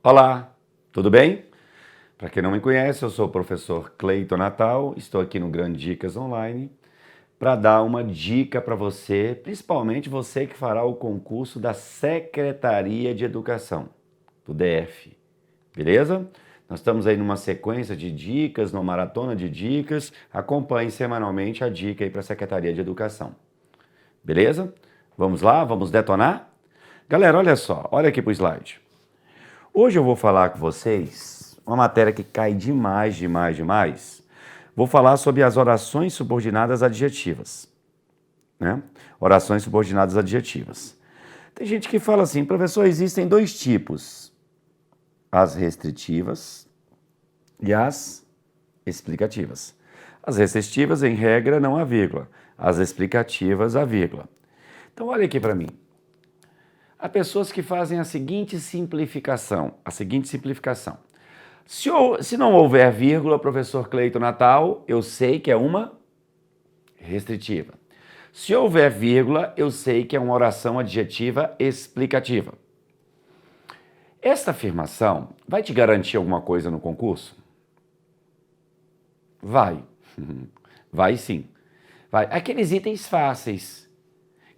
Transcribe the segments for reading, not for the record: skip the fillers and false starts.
Olá, tudo bem? Para quem não me conhece, eu sou o professor Cleiton Natal, estou aqui no Grande Dicas Online para dar uma dica para você, principalmente você que fará o concurso da Secretaria de Educação, do DF, beleza? Nós estamos aí numa sequência de dicas, numa maratona de dicas, acompanhe semanalmente a dica aí para a Secretaria de Educação, beleza? Vamos lá, vamos detonar? Galera, olha só, olha aqui para o slide. Hoje eu vou falar com vocês uma matéria que cai demais. Vou falar sobre as orações subordinadas adjetivas, né? Orações subordinadas adjetivas. Tem gente que fala assim, professor, existem dois tipos, as restritivas e as explicativas. As restritivas, em regra, não há vírgula. As explicativas, há vírgula. Então, olha aqui para mim. Há pessoas que fazem a seguinte simplificação. Se não houver vírgula, professor Cleiton Natal, eu sei que é uma restritiva. Se houver vírgula, eu sei que é uma oração adjetiva explicativa. Esta afirmação vai te garantir alguma coisa no concurso? Vai. Vai sim. Vai. Aqueles itens fáceis,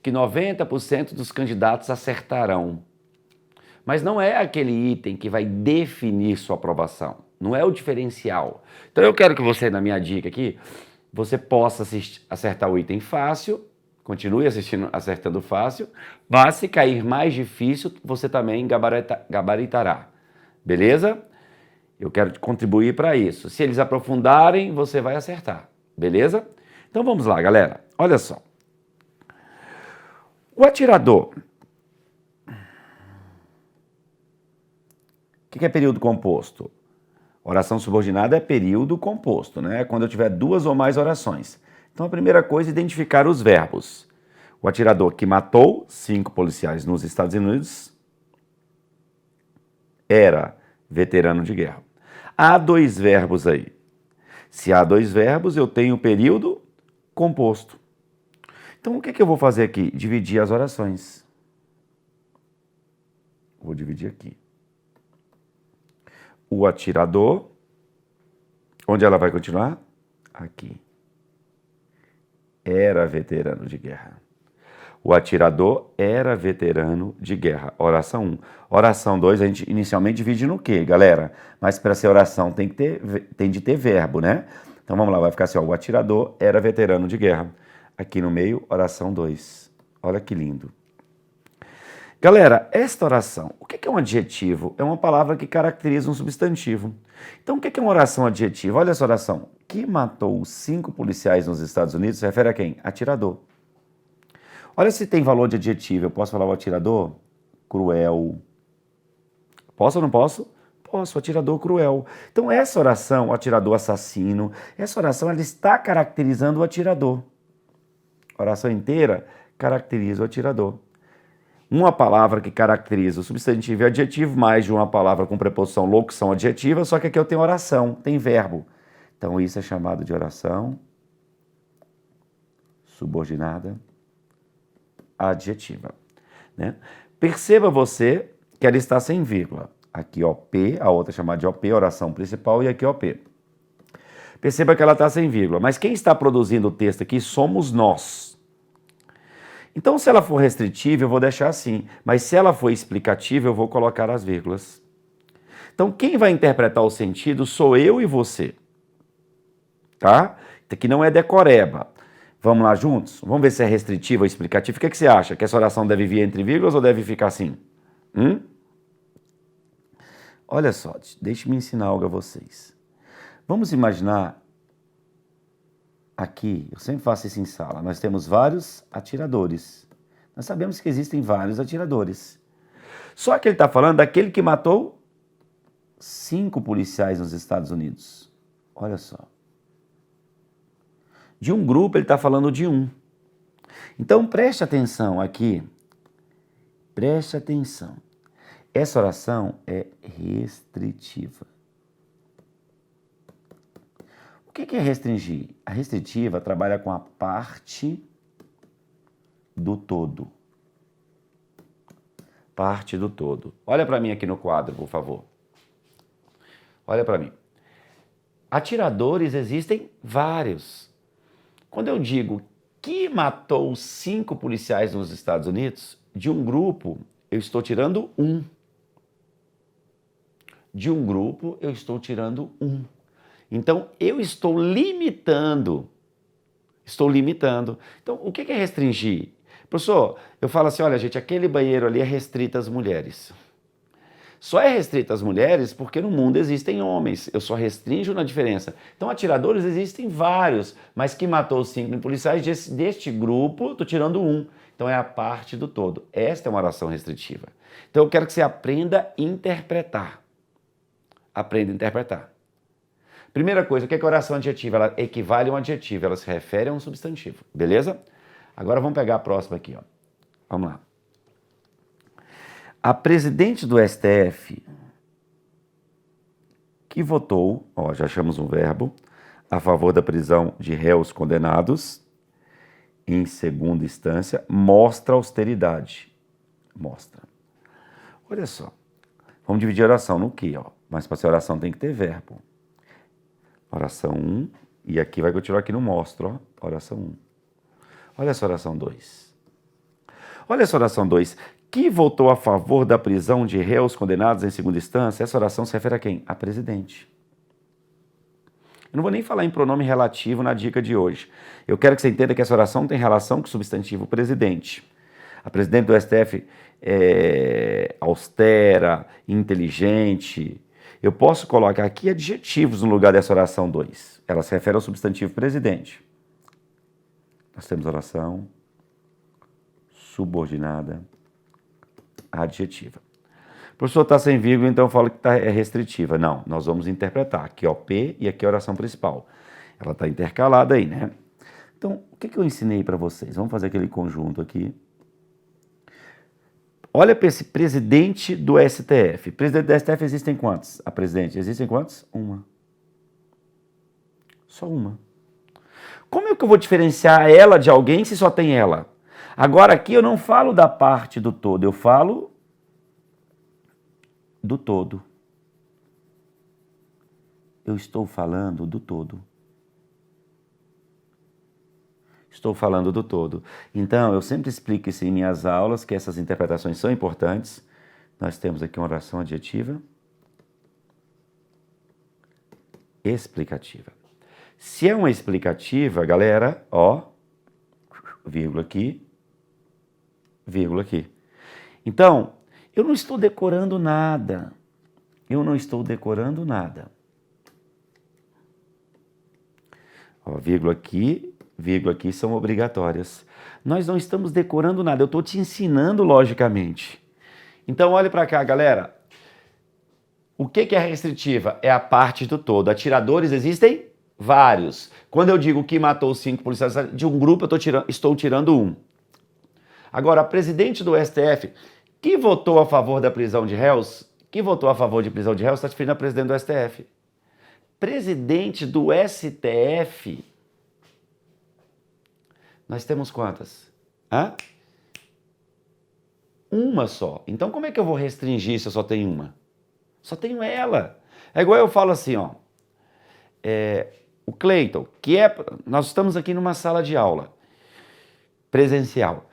que 90% dos candidatos acertarão. Mas não é aquele item que vai definir sua aprovação. Não é o diferencial. Então eu quero que você, na minha dica aqui, você possa acertar o item fácil, continue acertando fácil, mas se cair mais difícil, você também gabaritará. Beleza? Eu quero contribuir para isso. Se eles aprofundarem, você vai acertar. Beleza? Então vamos lá, galera. Olha só. O atirador. O que é período composto? Oração subordinada é período composto, né? Quando eu tiver duas ou mais orações. Então a primeira coisa é identificar os verbos. O atirador que matou 5 policiais nos Estados Unidos era veterano de guerra. Há 2 verbos aí. Se há 2 verbos, eu tenho período composto. Então, o que eu vou fazer aqui? Dividir as orações. Vou dividir aqui. O atirador, onde ela vai continuar? Aqui. Era veterano de guerra. O atirador era veterano de guerra. Oração 1. Oração 2, a gente inicialmente divide no quê, galera? Mas para ser oração tem de ter verbo, né? Então vamos lá, vai ficar assim, ó, o atirador era veterano de guerra. Aqui no meio, oração 2. Olha que lindo. Galera, esta oração, o que é um adjetivo? É uma palavra que caracteriza um substantivo. Então, o que é uma oração adjetiva? Olha essa oração. Que matou 5 policiais nos Estados Unidos se refere a quem? Atirador. Olha se tem valor de adjetivo. Eu posso falar o atirador? Cruel. Posso ou não posso? Posso, atirador cruel. Então, essa oração, o atirador assassino, essa oração ela está caracterizando o atirador. A oração inteira caracteriza o atirador. Uma palavra que caracteriza o substantivo e adjetivo, mais de uma palavra com preposição, locução, adjetiva, só que aqui eu tenho oração, tem verbo. Então isso é chamado de oração subordinada adjetiva, né? Perceba você que ela está sem vírgula. Aqui OP, a outra é chamada de OP, oração principal, e aqui OP. Perceba que ela está sem vírgula, mas quem está produzindo o texto aqui somos nós. Então, se ela for restritiva, eu vou deixar assim, mas se ela for explicativa, eu vou colocar as vírgulas. Então, quem vai interpretar o sentido sou eu e você, tá? Que não é decoreba. Vamos lá juntos? Vamos ver se é restritiva ou explicativa. O que você acha? Que essa oração deve vir entre vírgulas ou deve ficar assim? Olha só, deixe-me ensinar algo a vocês. Vamos imaginar aqui, eu sempre faço isso em sala, nós temos vários atiradores. Nós sabemos que existem vários atiradores. Só que ele está falando daquele que matou 5 policiais nos Estados Unidos. Olha só. De um grupo ele está falando de um. Então preste atenção aqui. Preste atenção. Essa oração é restritiva. O que é restringir? A restritiva trabalha com a parte do todo. Parte do todo. Olha para mim aqui no quadro, por favor. Olha para mim. Atiradores existem vários. Quando eu digo que matou 5 policiais nos Estados Unidos, de um grupo eu estou tirando um. De um grupo eu estou tirando um. Então eu estou limitando. Estou limitando. Então o que é restringir? Professor, eu falo assim, olha gente, aquele banheiro ali é restrito às mulheres. Só é restrito às mulheres porque no mundo existem homens. Eu só restringo na diferença. Então, atiradores existem vários, mas que matou 5 policiais deste grupo, estou tirando um. Então, é a parte do todo. Esta é uma oração restritiva. Então, eu quero que você aprenda a interpretar. Aprenda a interpretar. Primeira coisa, o que é oração adjetiva? Ela equivale a um adjetivo, ela se refere a um substantivo. Beleza? Agora, vamos pegar a próxima aqui. Ó. Vamos lá. A presidente do STF, que votou, ó, já achamos um verbo, a favor da prisão de réus condenados, em segunda instância, mostra austeridade. Mostra. Olha só, vamos dividir a oração no que, ó? Mas para ser oração tem que ter verbo. Oração 1, e aqui vai continuar aqui no mostra, ó, oração 1. Olha essa oração 2. Olha essa oração 2. Que votou a favor da prisão de réus condenados em segunda instância, essa oração se refere a quem? A presidente. Eu não vou nem falar em pronome relativo na dica de hoje. Eu quero que você entenda que essa oração tem relação com o substantivo presidente. A presidente do STF é austera, inteligente. Eu posso colocar aqui adjetivos no lugar dessa oração 2. Ela se refere ao substantivo presidente. Nós temos oração subordinada adjetiva. O professor está sem vírgula, então eu falo que é restritiva. Não, nós vamos interpretar. Aqui é o P e aqui é a oração principal. Ela está intercalada aí, né? Então, o que eu ensinei para vocês? Vamos fazer aquele conjunto aqui. Olha para esse presidente do STF. Presidente do STF existem quantos? A presidente, existem quantos? Uma. Só uma. Como é que eu vou diferenciar ela de alguém se só tem ela? Agora aqui eu não falo da parte do todo, eu falo do todo. Eu estou falando do todo. Estou falando do todo. Então, eu sempre explico isso em minhas aulas, que essas interpretações são importantes. Nós temos aqui uma oração adjetiva explicativa. Se é uma explicativa, galera, ó, vírgula aqui, vírgula aqui. Então, eu não estou decorando nada. Eu não estou decorando nada. Ó, vírgula aqui são obrigatórias. Nós não estamos decorando nada, eu estou te ensinando logicamente. Então, olhe para cá, galera. O que é restritiva? É a parte do todo. Atiradores existem vários. Quando eu digo que matou 5 policiais de um grupo, eu estou tirando um. Agora, a presidente do STF, que votou a favor da prisão de réus, está se referindo a presidente do STF. Presidente do STF, nós temos quantas? Uma só. Então, como é que eu vou restringir se eu só tenho uma? Só tenho ela. É igual eu falo assim, ó. O Cleiton, nós estamos aqui numa sala de aula presencial,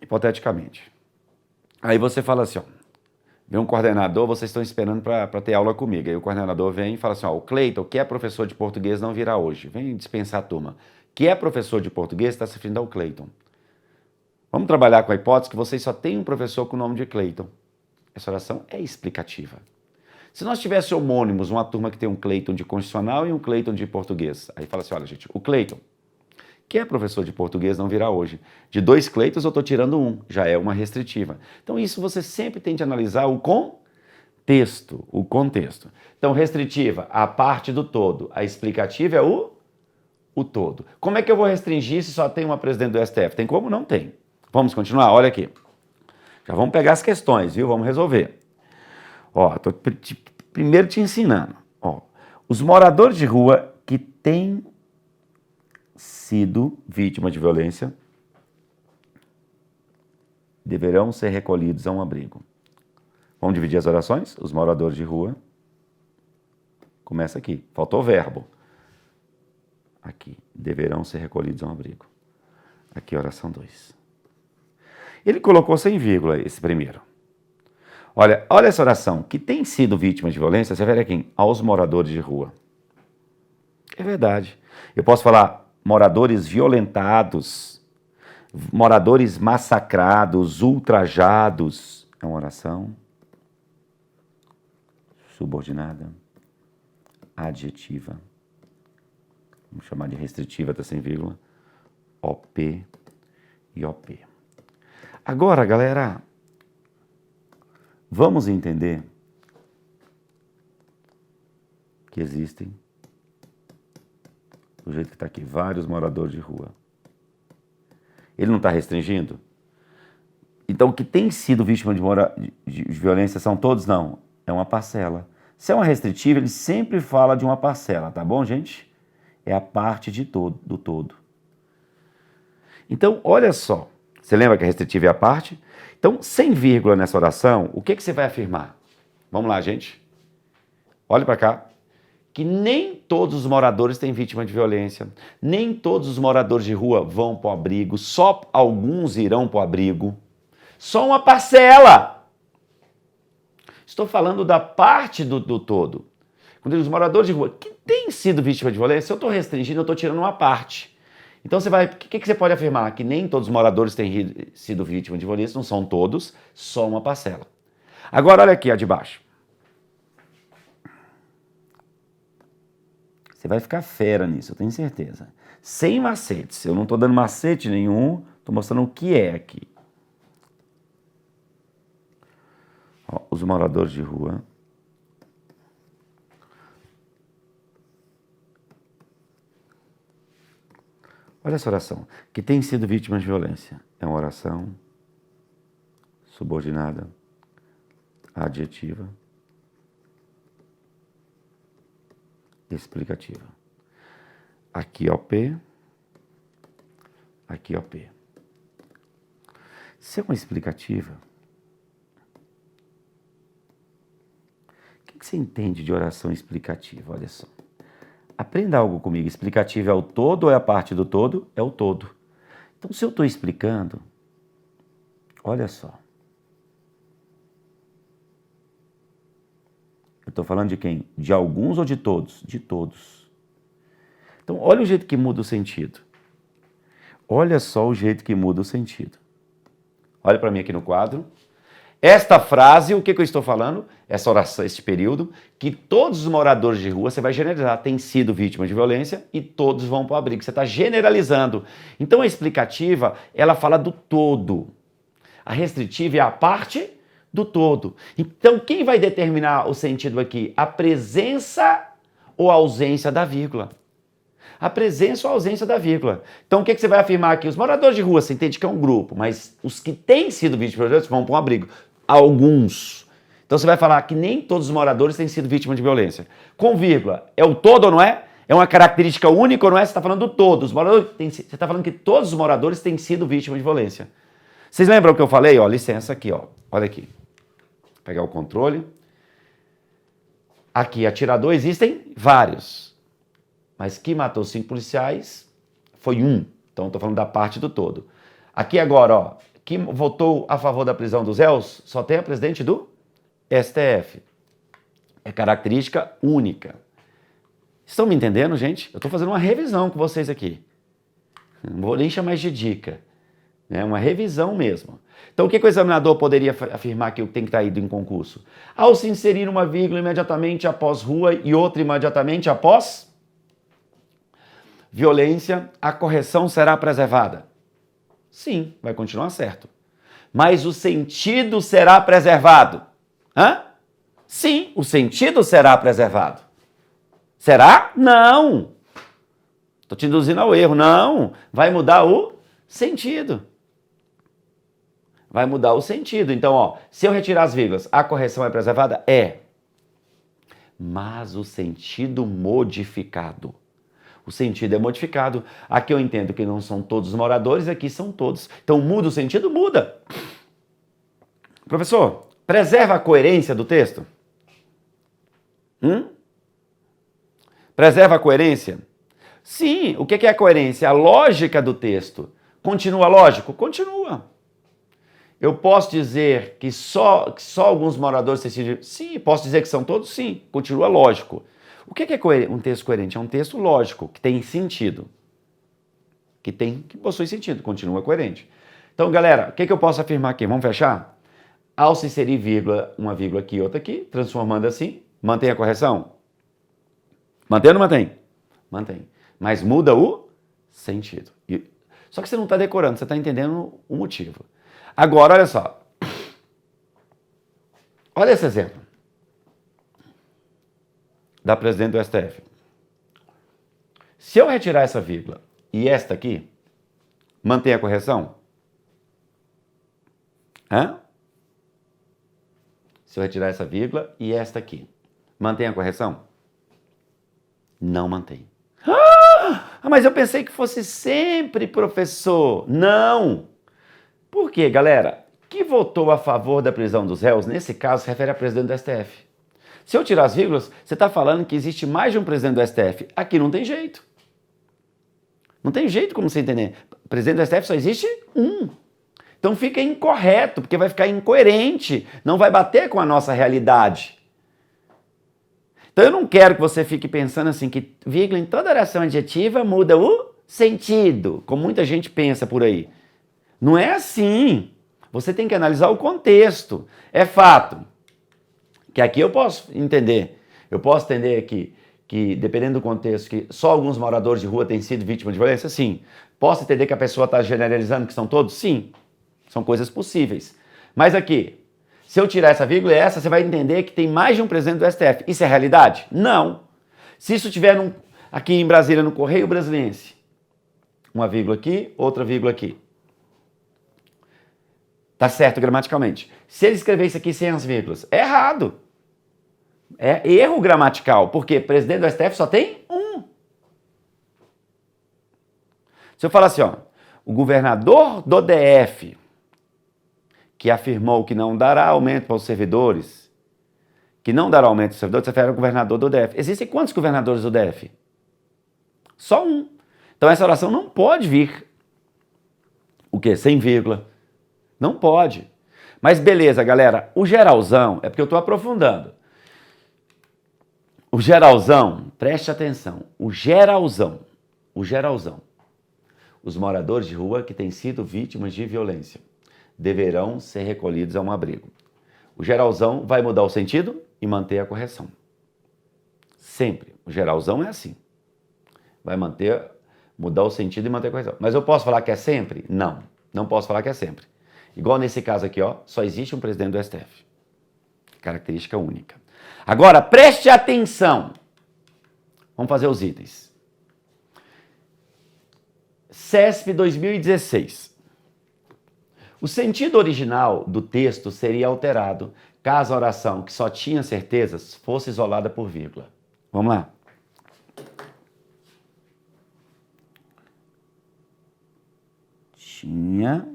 hipoteticamente. Aí você fala assim, ó, vem um coordenador, vocês estão esperando para ter aula comigo. Aí o coordenador vem e fala assim, ó, o Cleiton, que é professor de português, não virá hoje. Vem dispensar a turma. Que é professor de português, está se referindo ao Cleiton. Vamos trabalhar com a hipótese que vocês só têm um professor com o nome de Cleiton. Essa oração é explicativa. Se nós tivéssemos homônimos, uma turma que tem um Cleiton de constitucional e um Cleiton de português, aí fala assim, olha gente, o Cleiton, que é professor de português, não virá hoje. De 2 Cleitons eu estou tirando um, já é uma restritiva. Então isso você sempre tem de analisar o contexto, Então restritiva, a parte do todo, a explicativa é o todo. Como é que eu vou restringir se só tem uma presidente do STF? Tem como? Não tem. Vamos continuar? Olha aqui. Já vamos pegar as questões, viu? Vamos resolver. Ó, estou primeiro te ensinando. Ó, os moradores de rua que tem sido vítima de violência deverão ser recolhidos a um abrigo. Vamos dividir as orações? Os moradores de rua. Começa aqui. Faltou o verbo. Aqui. Deverão ser recolhidos a um abrigo. Aqui, oração 2. Ele colocou sem vírgula esse primeiro. Olha essa oração. Que tem sido vítima de violência, você refere a quem? Aos moradores de rua. É verdade. Eu posso falar moradores violentados, moradores massacrados, ultrajados. É uma oração subordinada, adjetiva. Vamos chamar de restritiva, está sem vírgula. OP e OP. Agora, galera, vamos entender que existem, do jeito que está aqui, vários moradores de rua. Ele não está restringindo? Então, o que tem sido vítima de violência são todos? Não. É uma parcela. Se é uma restritiva, ele sempre fala de uma parcela, tá bom, gente? É a parte do todo. Então, olha só. Você lembra que a restritiva é a parte? Então, sem vírgula nessa oração, o que você vai afirmar? Vamos lá, gente. Olha para cá. Que nem todos os moradores têm vítima de violência, nem todos os moradores de rua vão para o abrigo, só alguns irão para o abrigo, só uma parcela. Estou falando da parte do todo. Quando os moradores de rua que têm sido vítima de violência, se eu estou restringindo, eu estou tirando uma parte. Então você vai, o que você pode afirmar? Que nem todos os moradores têm sido vítima de violência, não são todos, só uma parcela. Agora olha aqui a de baixo. Você vai ficar fera nisso, eu tenho certeza. Sem macetes. Eu não estou dando macete nenhum, estou mostrando o que é aqui. Ó, os moradores de rua. Olha essa oração. Que tem sido vítima de violência. É uma oração subordinada, adjetiva, explicativa. Aqui OP, aqui OP. Se é uma explicativa, o que você entende de oração explicativa? Olha só. Aprenda algo comigo. Explicativa é o todo ou é a parte do todo? É o todo. Então, se eu estou explicando, olha só. Eu estou falando de quem? De alguns ou de todos? De todos. Então, olha o jeito que muda o sentido. Olha só o jeito que muda o sentido. Olha para mim aqui no quadro. Esta frase, o que eu estou falando? Essa oração, este período, que todos os moradores de rua, você vai generalizar, têm sido vítimas de violência e todos vão para o abrigo. Você está generalizando. Então, a explicativa, ela fala do todo. A restritiva é a parte do todo. Então, quem vai determinar o sentido aqui? A presença ou a ausência da vírgula. A presença ou a ausência da vírgula. Então, o que você vai afirmar aqui? Os moradores de rua, você entende que é um grupo, mas os que têm sido vítimas de violência vão para um abrigo. Alguns. Então, você vai falar que nem todos os moradores têm sido vítimas de violência. Com vírgula, é o todo ou não é? É uma característica única ou não é? Você está falando do todo. Você está falando que todos os moradores têm sido vítimas de violência. Vocês lembram o que eu falei? Ó, licença aqui, ó. Olha aqui. Vou pegar o controle. Aqui, atirador, existem vários. Mas que matou 5 policiais foi um. Então, estou falando da parte do todo. Aqui agora, ó, que votou a favor da prisão dos réus, só tem a presidente do STF. É característica única. Estão me entendendo, gente? Eu estou fazendo uma revisão com vocês aqui. Não vou nem chamar de dica. É uma revisão mesmo. Então, o que o examinador poderia afirmar que tem que estar ido em concurso? Ao se inserir uma vírgula imediatamente após rua e outra imediatamente após violência, a correção será preservada? Sim, vai continuar certo. Mas o sentido será preservado? Hã? Sim, o sentido será preservado. Será? Não. Estou te induzindo ao erro. Não. Vai mudar o sentido. Vai mudar o sentido. Então, ó, se eu retirar as vírgulas, a correção é preservada? É. Mas o sentido modificado. O sentido é modificado. Aqui eu entendo que não são todos os moradores, aqui são todos. Então muda o sentido? Muda. Professor, preserva a coerência do texto? Preserva a coerência? Sim. O que é a coerência? A lógica do texto. Continua lógico? Continua. Eu posso dizer que só alguns moradores decidem? Sim. Posso dizer que são todos? Sim. Continua lógico. O que é um texto coerente? É um texto lógico, que tem sentido. Que possui sentido, continua coerente. Então, galera, o que eu posso afirmar aqui? Vamos fechar? Ao se inserir vírgula, uma vírgula aqui e outra aqui, transformando assim, mantém a correção? Mantém ou não mantém? Mantém. Mas muda o sentido. Só que você não está decorando, você está entendendo o motivo. Agora, olha só. Olha esse exemplo da presidente do STF. Se eu retirar essa vírgula e esta aqui, mantém a correção? Se eu retirar essa vírgula e esta aqui, mantém a correção? Não mantém. Mas eu pensei que fosse sempre, professor. Não! Por quê, galera? Que votou a favor da prisão dos réus, nesse caso, se refere a presidente do STF. Se eu tirar as vírgulas, você está falando que existe mais de um presidente do STF. Aqui não tem jeito. Não tem jeito como você entender. O presidente do STF só existe um. Então fica incorreto, porque vai ficar incoerente. Não vai bater com a nossa realidade. Então eu não quero que você fique pensando assim, que vírgula em toda oração adjetiva muda o sentido, como muita gente pensa por aí. Não é assim. Você tem que analisar o contexto. É fato que aqui eu posso entender. Eu posso entender aqui que, dependendo do contexto, que só alguns moradores de rua têm sido vítimas de violência? Sim. Posso entender que a pessoa está generalizando que são todos? Sim. São coisas possíveis. Mas aqui, se eu tirar essa vírgula e essa, você vai entender que tem mais de um presidente do STF. Isso é realidade? Não. Se isso tiver aqui em Brasília, no Correio Brasiliense, uma vírgula aqui, outra vírgula aqui. Tá certo gramaticalmente. Se ele escrever isso aqui sem as vírgulas, é errado. É erro gramatical, porque presidente do STF só tem um. Se eu falar assim, ó, o governador do DF, que afirmou que não dará aumento para os servidores, você refere ao governador do DF. Existem quantos governadores do DF? Só um. Então essa oração não pode vir, o quê? Sem vírgula. Não pode. Mas beleza, galera, o geralzão, é porque eu estou aprofundando. O geralzão, preste atenção, o geralzão, os moradores de rua que têm sido vítimas de violência deverão ser recolhidos a um abrigo. O geralzão vai mudar o sentido e manter a correção. Sempre. O geralzão é assim. Vai mudar o sentido e manter a correção. Mas eu posso falar que é sempre? Não. Não posso falar que é sempre. Igual nesse caso aqui, ó, só existe um presidente do STF. Característica única. Agora, preste atenção. Vamos fazer os itens. CESP 2016. O sentido original do texto seria alterado caso a oração, que só tinha certezas, fosse isolada por vírgula. Vamos lá. Tinha.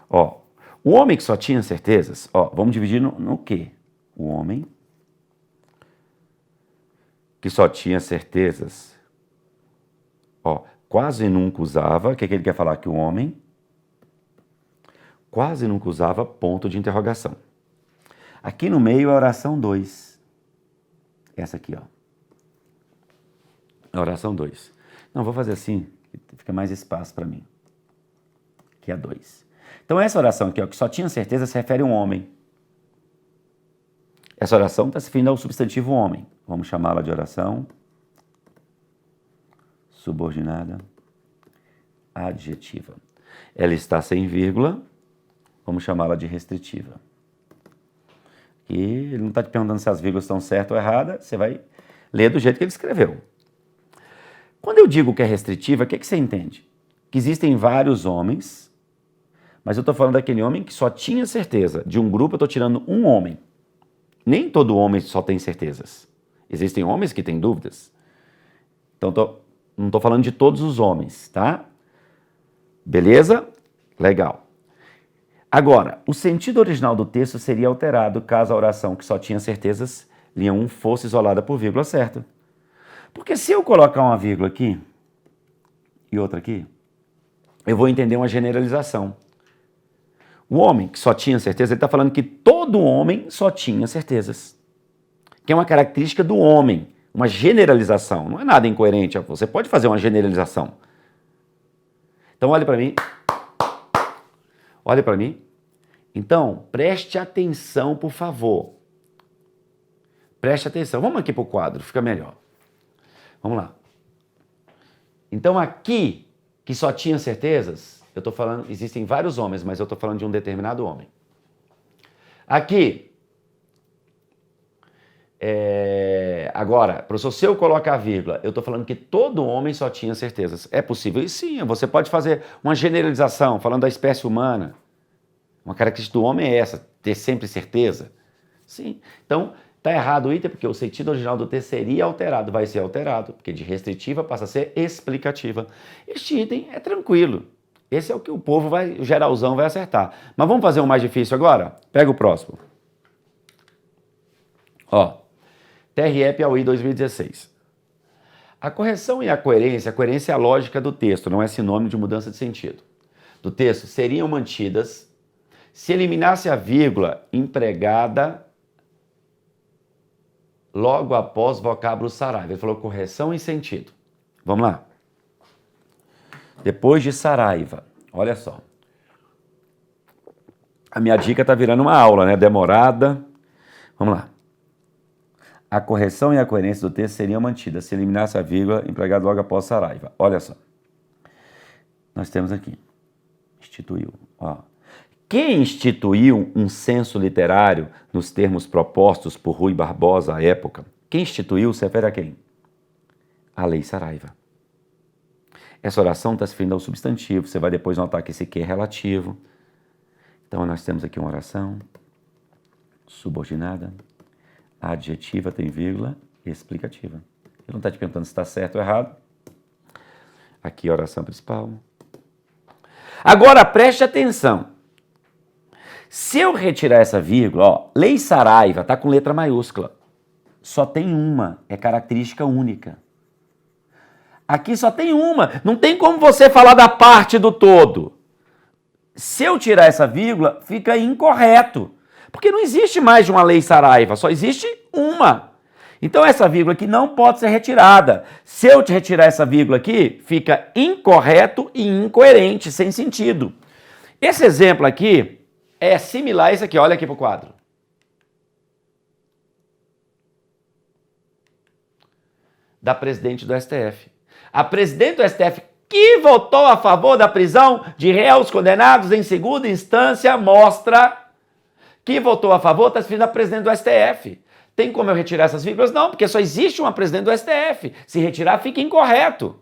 Ó, o homem que só tinha certezas, ó, vamos dividir no quê? O homem que só tinha certezas, ó, quase nunca usava, o que ele quer falar? Que o homem quase nunca usava ponto de interrogação. Aqui no meio a oração 2. Essa aqui, ó. A oração 2. Não, vou fazer assim, fica mais espaço para mim. Que é a 2. Então essa oração aqui, ó, que só tinha certeza, se refere a um homem. Essa oração está se referindo ao substantivo homem. Vamos chamá-la de oração subordinada adjetiva. Ela está sem vírgula, vamos chamá-la de restritiva. E ele não está te perguntando se as vírgulas estão certas ou erradas, você vai ler do jeito que ele escreveu. Quando eu digo que é restritiva, o que você entende? Que existem vários homens, mas eu estou falando daquele homem que só tinha certeza. De um grupo eu estou tirando um homem. Nem todo homem só tem certezas. Existem homens que têm dúvidas. Então, não estou falando de todos os homens, tá? Beleza? Legal. Agora, o sentido original do texto seria alterado caso a oração que só tinha certezas, linha 1, fosse isolada por vírgula certa. Porque se eu colocar uma vírgula aqui e outra aqui, eu vou entender uma generalização. O homem que só tinha certeza, ele está falando que todo homem só tinha certezas. Que é uma característica do homem, uma generalização. Não é nada incoerente, você pode fazer uma generalização. Então, olhe para mim. Olhe para mim. Então, preste atenção, por favor. Preste atenção. Vamos aqui para o quadro, fica melhor. Vamos lá. Então, aqui, que só tinha certezas, eu estou falando, existem vários homens, mas eu estou falando de um determinado homem. Aqui, agora, professor, se eu colocar a vírgula, eu estou falando que todo homem só tinha certezas. É possível? E sim, você pode fazer uma generalização, falando da espécie humana. Uma característica do homem é essa, ter sempre certeza. Sim. Então, está errado o item, porque o sentido original do texto seria alterado, vai ser alterado, porque de restritiva passa a ser explicativa. Este item é tranquilo. Esse é o que o povo o geralzão vai acertar. Mas vamos fazer um mais difícil agora? Pega o próximo. Ó, TRE Piauí 2016. A correção e a coerência é a lógica do texto, não é sinônimo de mudança de sentido. Do texto seriam mantidas se eliminasse a vírgula empregada logo após vocábulo Saraiva. Ele falou correção e sentido. Vamos lá. Depois de Saraiva, olha só. A minha dica está virando uma aula, né? Demorada. Vamos lá. A correção e a coerência do texto seriam mantidas se eliminasse a vírgula empregada logo após Saraiva. Olha só. Nós temos aqui. Instituiu. Ó. Quem instituiu um censo literário nos termos propostos por Rui Barbosa à época? Quem instituiu se refere a quem? A Lei Saraiva. Essa oração está se referindo ao substantivo. Você vai depois notar que esse que é relativo. Então, nós temos aqui uma oração subordinada, adjetiva, tem vírgula, explicativa. Ele não está te perguntando se está certo ou errado. Aqui a oração principal. Agora, preste atenção. Se eu retirar essa vírgula, ó, Lei Saraiva está com letra maiúscula. Só tem uma, é característica única. Aqui só tem uma, não tem como você falar da parte do todo. Se eu tirar essa vírgula, fica incorreto. Porque não existe mais de uma Lei Saraiva, só existe uma. Então essa vírgula aqui não pode ser retirada. Se eu te retirar essa vírgula aqui, fica incorreto e incoerente, sem sentido. Esse exemplo aqui é similar a esse aqui, olha aqui para o quadro. Da presidente do STF. A presidente do STF que votou a favor da prisão de réus condenados em segunda instância mostra que votou a favor, está se referindo a presidente do STF. Tem como eu retirar essas vírgulas? Não, porque só existe uma presidente do STF. Se retirar, fica incorreto.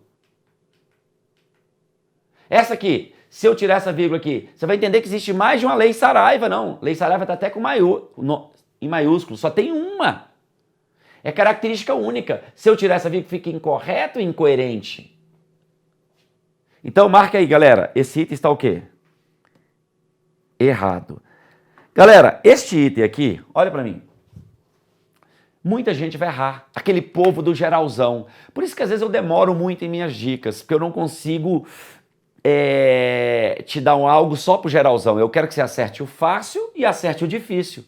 Essa aqui, se eu tirar essa vírgula aqui, você vai entender que existe mais de uma Lei Saraiva, não. Lei Saraiva está até com em maiúsculo, só tem uma. É característica única. Se eu tirar essa vírgula, fica incorreto e incoerente. Então, marca aí, galera. Esse item está o quê? Errado. Galera, este item aqui, olha para mim. Muita gente vai errar. Aquele povo do geralzão. Por isso que às vezes eu demoro muito em minhas dicas, porque eu não consigo te dar algo só pro geralzão. Eu quero que você acerte o fácil e acerte o difícil.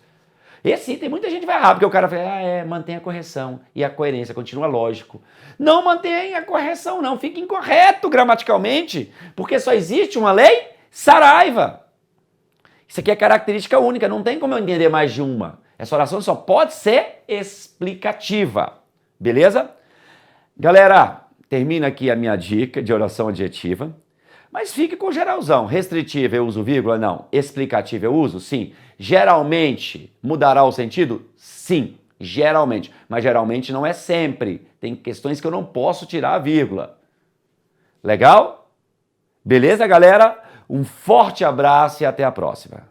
Esse item muita gente vai errar, porque o cara fala, mantém a correção e a coerência, continua lógico. Não mantém a correção, não. Fica incorreto gramaticalmente, porque só existe uma Lei Saraiva. Isso aqui é característica única, não tem como eu entender mais de uma. Essa oração só pode ser explicativa, beleza? Galera, termina aqui a minha dica de oração adjetiva, mas fique com geralzão. Restritiva eu uso vírgula? Não. Explicativa eu uso? Sim. Geralmente mudará o sentido? Sim, geralmente. Mas geralmente não é sempre. Tem questões que eu não posso tirar a vírgula. Legal? Beleza, galera? Um forte abraço e até a próxima.